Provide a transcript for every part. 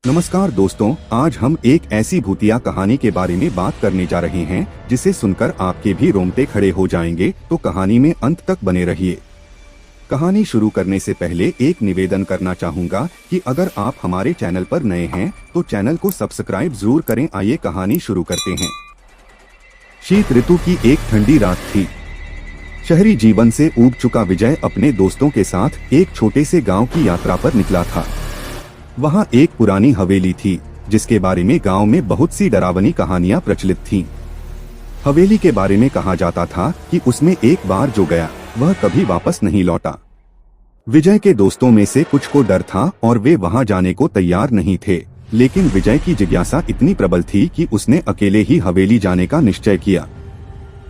नमस्कार दोस्तों, आज हम एक ऐसी भूतिया कहानी के बारे में बात करने जा रहे हैं जिसे सुनकर आपके भी रोंगटे खड़े हो जाएंगे। तो कहानी में अंत तक बने रहिए। कहानी शुरू करने से पहले एक निवेदन करना चाहूँगा कि अगर आप हमारे चैनल पर नए हैं तो चैनल को सब्सक्राइब जरूर करें। आइए कहानी शुरू करते हैं। शीत ऋतु की एक ठंडी रात थी। शहरी जीवन से ऊब चुका विजय अपने दोस्तों के साथ एक छोटे से गाँव की यात्रा पर निकला था। वहाँ एक पुरानी हवेली थी जिसके बारे में गांव में बहुत सी डरावनी कहानियां प्रचलित थीं। हवेली के बारे में कहा जाता था कि उसमें एक बार जो गया वह कभी वापस नहीं लौटा। विजय के दोस्तों में से कुछ को डर था और वे वहां जाने को तैयार नहीं थे, लेकिन विजय की जिज्ञासा इतनी प्रबल थी कि उसने अकेले ही हवेली जाने का निश्चय किया।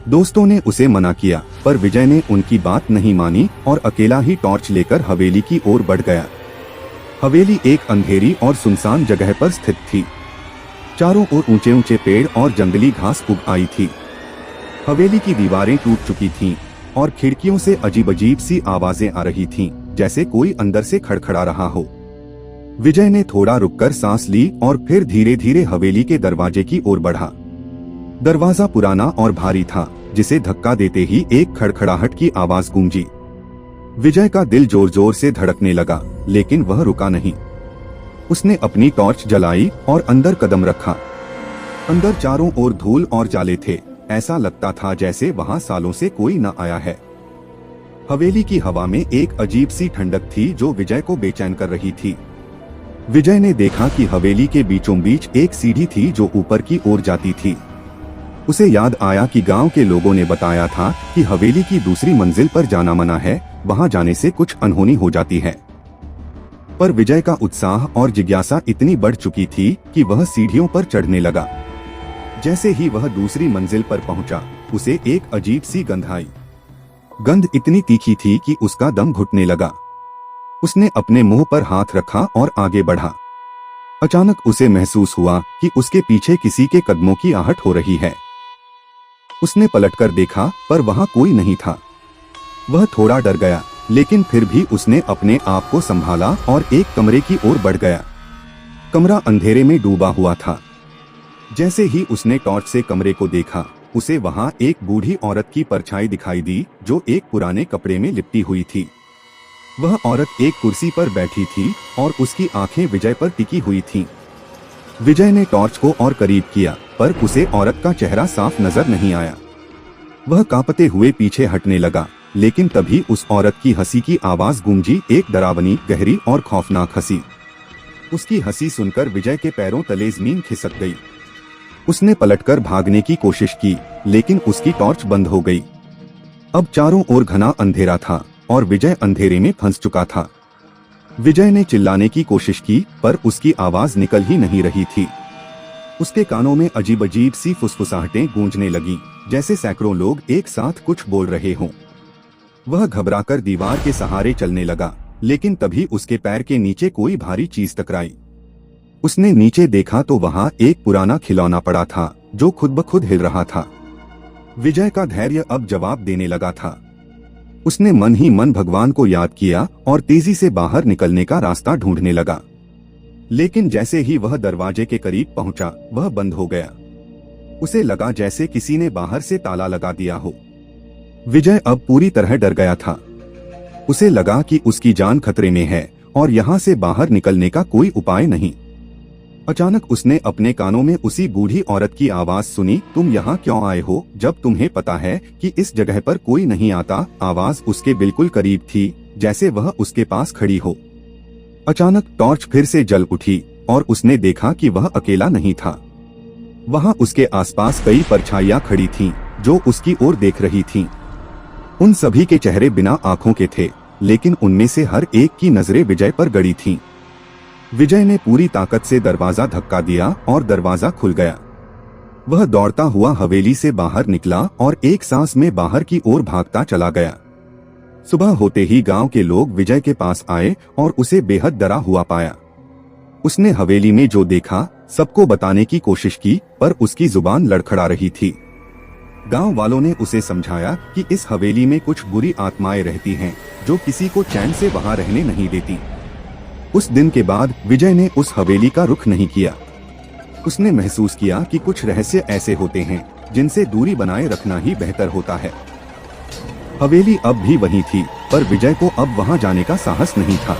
दोस्तों ने उसे मना किया, पर विजय ने उनकी बात नहीं मानी और अकेला ही टॉर्च लेकर हवेली की ओर बढ़ गया। हवेली एक अंधेरी और सुनसान जगह पर स्थित थी। चारों ओर ऊंचे ऊंचे पेड़ और जंगली घास उग आई थी। हवेली की दीवारें टूट चुकी थीं और खिड़कियों से अजीब अजीब सी आवाजें आ रही थीं, जैसे कोई अंदर से खड़खड़ा रहा हो। विजय ने थोड़ा रुककर सांस ली और फिर धीरे धीरे हवेली के दरवाजे की ओर बढ़ा। दरवाजा पुराना और भारी था, जिसे धक्का देते ही एक खड़खड़ाहट की आवाज गूंजी। विजय का दिल जोर जोर से धड़कने लगा, लेकिन वह रुका नहीं। उसने अपनी टॉर्च जलाई और अंदर कदम रखा। अंदर चारों ओर धूल और जाले थे। ऐसा लगता था जैसे वहां सालों से कोई न आया है। हवेली की हवा में एक अजीब सी ठंडक थी जो विजय को बेचैन कर रही थी। विजय ने देखा कि हवेली के बीचों बीच एक सीढ़ी थी जो ऊपर की ओर जाती थी। उसे याद आया कि गांव के लोगों ने बताया था कि हवेली की दूसरी मंजिल पर जाना मना है, वहां जाने से कुछ अनहोनी हो जाती है। पर विजय का उत्साह और जिज्ञासा इतनी बढ़ चुकी थी कि वह सीढ़ियों पर चढ़ने लगा। जैसे ही वह दूसरी मंजिल पर पहुंचा, उसे एक अजीब सी गंध आई। गंध इतनी तीखी थी कि उसका दम घुटने लगा। उसने अपने मुंह पर हाथ रखा और आगे बढ़ा। अचानक उसे महसूस हुआ कि उसके पीछे किसी के कदमों की आहट हो रही है। उसने पलटकर देखा, पर वहां कोई नहीं था। वह थोड़ा डर गया, लेकिन फिर भी उसने अपने आप को संभाला और एक कमरे की ओर बढ़ गया। कमरा अंधेरे में डूबा हुआ था। जैसे ही उसने टॉर्च से कमरे को देखा, उसे वहां एक बूढ़ी औरत की परछाई दिखाई दी जो एक पुराने कपड़े में लिपटी हुई थी। वह औरत एक कुर्सी पर बैठी थी और उसकी आंखें विजय पर टिकी हुई थीं। विजय ने टॉर्च को और करीब किया, पर उसे औरत का चेहरा साफ नजर नहीं आया। वह कांपते हुए पीछे हटने लगा, लेकिन तभी उस औरत की हंसी की आवाज गूंजी, एक डरावनी, गहरी और खौफनाक हंसी। उसकी हंसी सुनकर विजय के पैरों तले जमीन खिसक गई। उसने पलटकर भागने की कोशिश की, लेकिन उसकी टॉर्च बंद हो गई। अब चारों ओर घना अंधेरा था और विजय अंधेरे में फंस चुका था। विजय ने चिल्लाने की कोशिश की, पर उसकी आवाज निकल ही नहीं रही थी। उसके कानों में अजीब अजीब सी फुसफुसाहटें गूंजने लगीं, जैसे सैकड़ों लोग एक साथ कुछ बोल रहे हों। वह घबराकर दीवार के सहारे चलने लगा, लेकिन तभी उसके पैर के नीचे कोई भारी चीज टकराई। उसने नीचे देखा तो वहां एक पुराना खिलौना पड़ा था जो खुद ब खुद हिल रहा था। विजय का धैर्य अब जवाब देने लगा था। उसने मन ही मन भगवान को याद किया और तेजी से बाहर निकलने का रास्ता ढूंढने लगा। लेकिन जैसे ही वह दरवाजे के करीब पहुंचा, वह बंद हो गया। उसे लगा जैसे किसी ने बाहर से ताला लगा दिया हो। विजय अब पूरी तरह डर गया था। उसे लगा कि उसकी जान खतरे में है और यहाँ से बाहर निकलने का कोई उपाय नहीं। अचानक उसने अपने कानों में उसी बूढ़ी औरत की आवाज सुनी, तुम यहाँ क्यों आए हो जब तुम्हें पता है कि इस जगह पर कोई नहीं आता। आवाज उसके बिल्कुल करीब थी, जैसे वह उसके पास खड़ी हो। अचानक टॉर्च फिर से जल उठी और उसने देखा कि वह अकेला नहीं था। वहाँ उसके आसपास कई परछाइयाँ खड़ी थीं, जो उसकी ओर देख रही थीं। उन सभी के चेहरे बिना आंखों के थे, लेकिन उनमें से हर एक की नजरें विजय पर गड़ी थीं। विजय ने पूरी ताकत से दरवाजा धक्का दिया और दरवाजा खुल गया। वह दौड़ता हुआ हवेली से बाहर निकला और एक सांस में बाहर की ओर भागता चला गया। सुबह होते ही गांव के लोग विजय के पास आए और उसे बेहद डरा हुआ पाया। उसने हवेली में जो देखा सबको बताने की कोशिश की, पर उसकी जुबान लड़खड़ा रही थी। गांव वालों ने उसे समझाया कि इस हवेली में कुछ बुरी आत्माएं रहती हैं जो किसी को चैन से वहां रहने नहीं देती। उस दिन के बाद विजय ने उस हवेली का रुख नहीं किया। उसने महसूस किया कि कुछ रहस्य ऐसे होते हैं जिनसे दूरी बनाए रखना ही बेहतर होता है। हवेली अब भी वही थी, पर विजय को अब वहां जाने का साहस नहीं था।